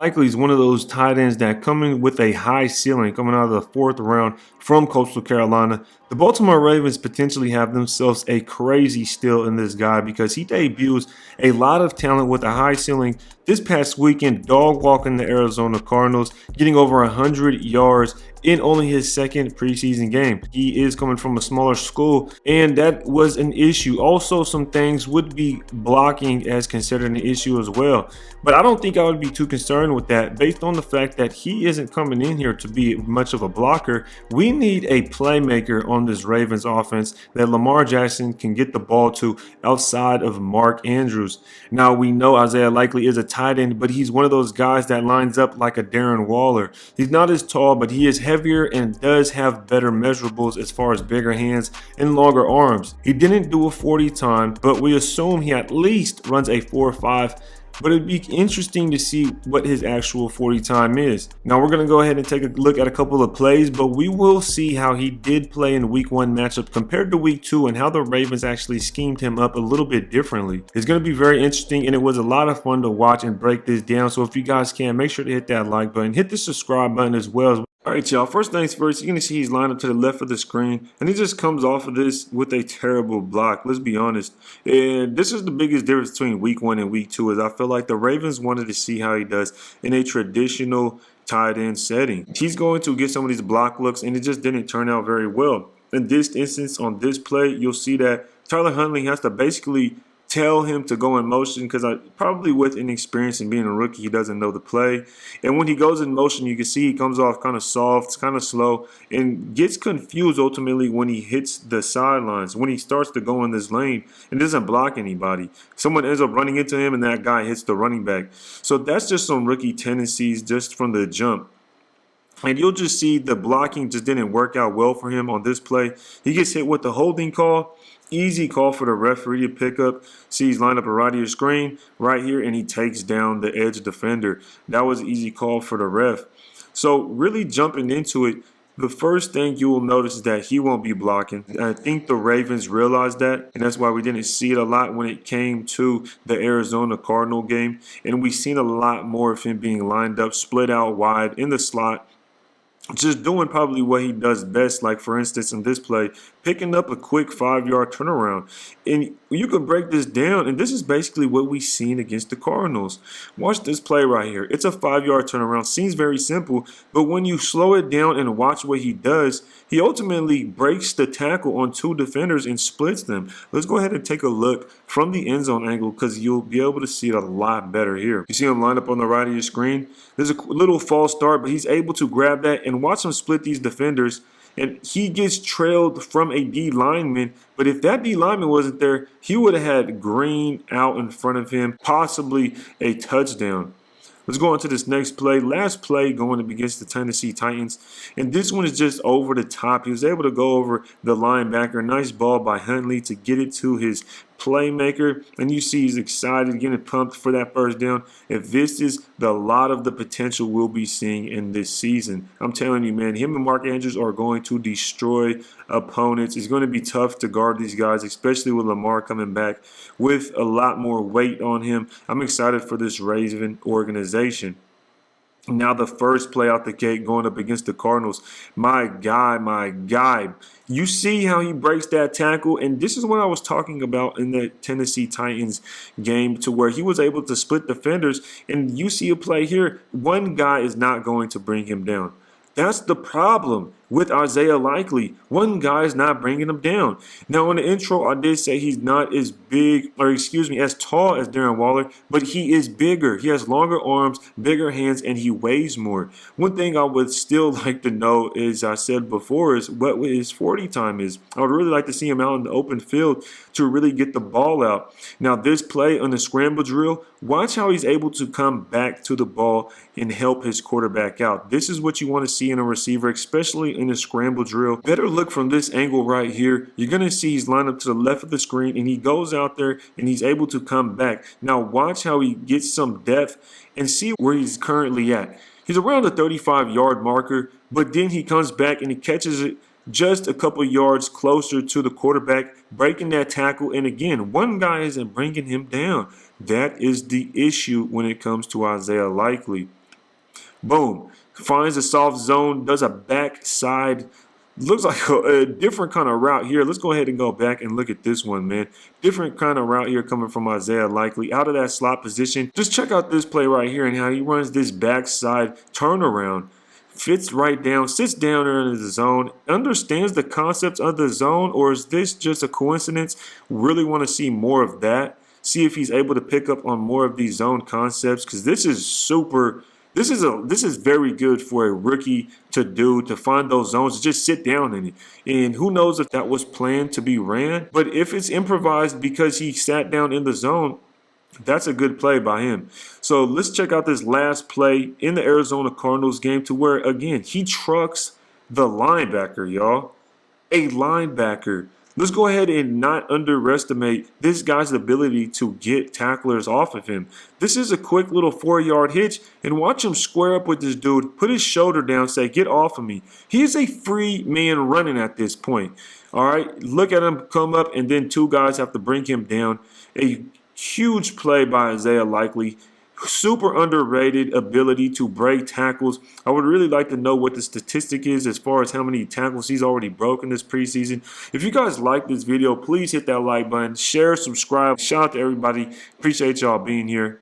Likely is one of those tight ends that coming with a high ceiling coming out of the fourth round from Coastal Carolina. The Baltimore Ravens potentially have themselves a crazy steal in this guy because he debuts a lot of talent with a high ceiling this past weekend, dog walking the Arizona Cardinals, getting over 100 yards in only his second preseason game. He is coming from a smaller school, and that was an issue. Also, some things would be blocking as considered an issue as well. But I don't think I would be too concerned with that based on the fact that he isn't coming in here to be much of a blocker. We need a playmaker on this Ravens offense that Lamar Jackson can get the ball to outside of Mark Andrews. Now, we know Isaiah Likely is a tight end, but he's one of those guys that lines up like a Darren Waller. He's not as tall, but he is heavier and does have better measurables as far as bigger hands and longer arms. He didn't do a 40 time, but we assume he at least runs a 4.5. But it'd be interesting to see what his actual 40 time is. Now we're going to go ahead and take a look at a couple of plays, but we will see how he did play in week 1 matchup compared to week 2 and how the Ravens actually schemed him up a little bit differently. It's going to be very interesting, and it was a lot of fun to watch and break this down. So if you guys can, make sure to hit that like button, hit the subscribe button as well. All right, y'all. First things first, you're going to see he's lined up to the left of the screen, and he just comes off of this with a terrible block. Let's be honest. And this is the biggest difference between week 1 and week 2 is I feel like the Ravens wanted to see how he does in a traditional tight end setting. He's going to get some of these block looks, and it just didn't turn out very well. In this instance, on this play, you'll see that Tyler Huntley has to basically tell him to go in motion because probably with inexperience and being a rookie, he doesn't know the play. And when he goes in motion, you can see he comes off kind of soft, kind of slow, and gets confused ultimately when he hits the sidelines. When he starts to go in this lane and doesn't block anybody, someone ends up running into him and that guy hits the running back. So that's just some rookie tendencies just from the jump. And you'll just see the blocking just didn't work out well for him on this play. He gets hit with the holding call. Easy call for the referee to pick up. See, he's lined up right of your screen right here, and he takes down the edge defender. That was an easy call for the ref. So really jumping into it, the first thing you will notice is that he won't be blocking. And I think the Ravens realized that, and that's why we didn't see it a lot when it came to the Arizona Cardinal game. And we've seen a lot more of him being lined up, split out wide in the slot, just doing probably what he does best, like for instance in this play, picking up a quick 5-yard turnaround. And you can break this down, and this is basically what we've seen against the Cardinals. Watch this play right here. It's a 5-yard turnaround. Seems very simple, but when you slow it down and watch what he does, he ultimately breaks the tackle on 2 defenders and splits them. Let's go ahead and take a look from the end zone angle because you'll be able to see it a lot better here. You see him lined up on the right of your screen. There's a little false start, but he's able to grab that and watch him split these defenders. And he gets trailed from a D lineman. But if that D lineman wasn't there, he would have had green out in front of him, possibly a touchdown. Let's go on to this next play. Last play going up against the Tennessee Titans. And this one is just over the top. He was able to go over the linebacker. Nice ball by Huntley to get it to his playmaker. And you see he's excited, getting pumped for that first down. If this is a lot of the potential we'll be seeing in this season. I'm telling you, man, him and Mark Andrews are going to destroy opponents. It's going to be tough to guard these guys, especially with Lamar coming back with a lot more weight on him. I'm excited for this Raven organization. Now the first play out the gate going up against the Cardinals. My guy. You see how he breaks that tackle, and this is what I was talking about in the Tennessee Titans game to where he was able to split defenders, and you see a play here. One guy is not going to bring him down. That's the problem with Isaiah Likely. One guy is not bringing him down. Now, in the intro, I did say he's not as big, or excuse me, as tall as Darren Waller, but he is bigger. He has longer arms, bigger hands, and he weighs more. One thing I would still like to know, as I said before, is what his 40 time is. I would really like to see him out in the open field to really get the ball out. Now, this play on the scramble drill, watch how he's able to come back to the ball and help his quarterback out. This is what you want to see in a receiver, especially in a scramble drill. Better look from this angle right here. You're going to see he's lined up to the left of the screen, and he goes out there and he's able to come back. Now watch how he gets some depth and see where he's currently at. He's around the 35-yard marker, but then he comes back and he catches it just a couple yards closer to the quarterback, breaking that tackle. And again, one guy isn't bringing him down. That is the issue when it comes to Isaiah Likely. Boom. Finds a soft zone, does a backside. Looks like a different kind of route here. Let's go ahead and go back and look at this one, man. Different kind of route here coming from Isaiah Likely out of that slot position. Just check out this play right here and how he runs this backside turnaround. Fits right down, sits down there in the zone, understands the concepts of the zone, or is this just a coincidence? Really want to see more of that. See if he's able to pick up on more of these zone concepts, because this is super. This is very good for a rookie to do, to find those zones, to just sit down in it. And who knows if that was planned to be ran, but if it's improvised because he sat down in the zone, that's a good play by him. So let's check out this last play in the Arizona Cardinals game, to where, again, he trucks the linebacker, y'all. A linebacker. Let's go ahead and not underestimate this guy's ability to get tacklers off of him. This is a quick little 4-yard hitch, and watch him square up with this dude, put his shoulder down, say, get off of me. He is a free man running at this point. All right, look at him come up, and then two guys have to bring him down. A huge play by Isaiah Likely. Super underrated ability to break tackles. I would really like to know what the statistic is as far as how many tackles he's already broken this preseason. If you guys like this video, please hit that like button, share, subscribe. Shout out to everybody. Appreciate y'all being here.